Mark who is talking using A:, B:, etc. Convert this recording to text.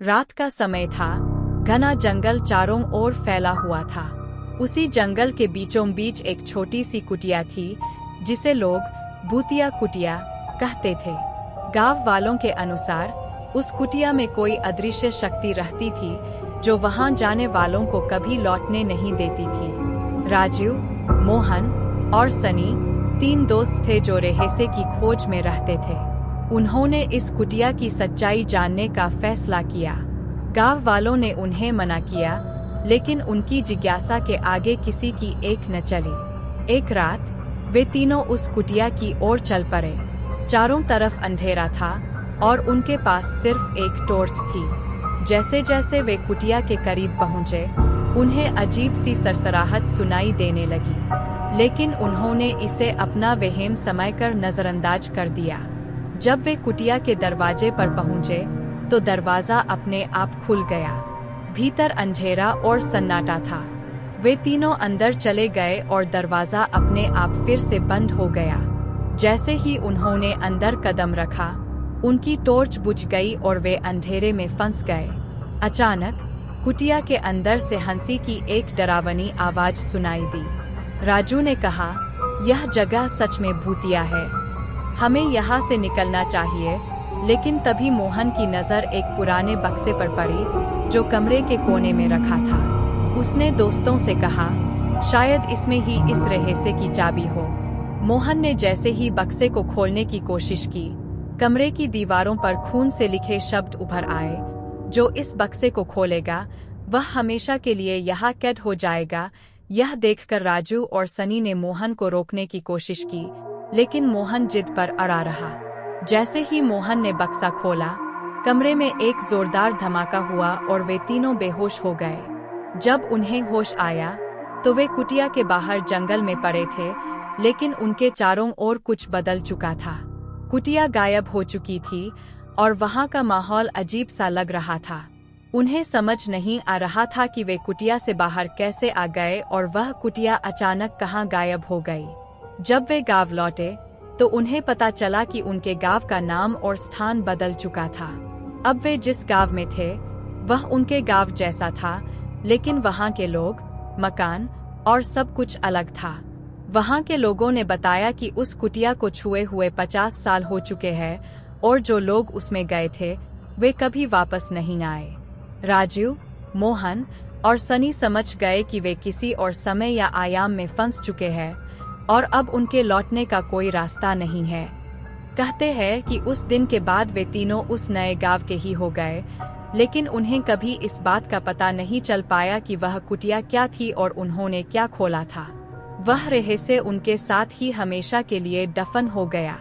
A: रात का समय था। घना जंगल चारों ओर फैला हुआ था। उसी जंगल के बीचों बीच एक छोटी सी कुटिया थी जिसे लोग भूतिया कुटिया कहते थे। गांव वालों के अनुसार उस कुटिया में कोई अदृश्य शक्ति रहती थी जो वहां जाने वालों को कभी लौटने नहीं देती थी। राजू, मोहन और सनी 3 दोस्त थे जो रहस्य की खोज में रहते थे। उन्होंने इस कुटिया की सच्चाई जानने का फैसला किया। गांव वालों ने उन्हें मना किया, लेकिन उनकी जिज्ञासा के आगे किसी की एक न चली। एक रात वे तीनों उस कुटिया की ओर चल पड़े। चारों तरफ अंधेरा था और उनके पास सिर्फ एक टॉर्च थी। जैसे जैसे वे कुटिया के करीब पहुंचे, उन्हें अजीब सी सरसराहट सुनाई देने लगी, लेकिन उन्होंने इसे अपना वहम समझकर नजरअंदाज कर दिया। जब वे कुटिया के दरवाजे पर पहुंचे, तो दरवाजा अपने आप खुल गया। भीतर अंधेरा और सन्नाटा था। वे तीनों अंदर चले गए और दरवाजा अपने आप फिर से बंद हो गया। जैसे ही उन्होंने अंदर कदम रखा, उनकी टॉर्च बुझ गई और वे अंधेरे में फंस गए। अचानक कुटिया के अंदर से हंसी की एक डरावनी आवाज सुनाई दी। राजू ने कहा, यह जगह सच में भूतिया है, हमें यहाँ से निकलना चाहिए। लेकिन तभी मोहन की नज़र एक पुराने बक्से पर पड़ी जो कमरे के कोने में रखा था। उसने दोस्तों से कहा, शायद इसमें ही इस रहस्य की चाबी हो। मोहन ने जैसे ही बक्से को खोलने की कोशिश की, कमरे की दीवारों पर खून से लिखे शब्द उभर आए, जो इस बक्से को खोलेगा वह हमेशा के लिए यहाँ कैद हो जाएगा। यह देखकर राजू और सनी ने मोहन को रोकने की कोशिश की, लेकिन मोहन जिद पर अड़ा रहा। जैसे ही मोहन ने बक्सा खोला, कमरे में एक जोरदार धमाका हुआ और वे तीनों बेहोश हो गए। जब उन्हें होश आया, तो वे कुटिया के बाहर जंगल में पड़े थे, लेकिन उनके चारों ओर कुछ बदल चुका था। कुटिया गायब हो चुकी थी और वहां का माहौल अजीब सा लग रहा था। उन्हें समझ नहीं आ रहा था कि वे कुटिया से बाहर कैसे आ गए और वह कुटिया अचानक कहां गायब हो गई। जब वे गांव लौटे, तो उन्हें पता चला कि उनके गांव का नाम और स्थान बदल चुका था। अब वे जिस गांव में थे, वह उनके गांव जैसा था, लेकिन वहां के लोग, मकान और सब कुछ अलग था। वहां के लोगों ने बताया कि उस कुटिया को छुए हुए 50 साल हो चुके हैं और जो लोग उसमें गए थे, वे कभी वापस नहीं आए। राजू, मोहन और सनी समझ गए कि वे किसी और समय या आयाम में फंस चुके हैं और अब उनके लौटने का कोई रास्ता नहीं है। कहते हैं कि उस दिन के बाद वे तीनों उस नए गांव के ही हो गए, लेकिन उन्हें कभी इस बात का पता नहीं चल पाया कि वह कुटिया क्या थी और उन्होंने क्या खोला था। वह रहस्य उनके साथ ही हमेशा के लिए दफन हो गया।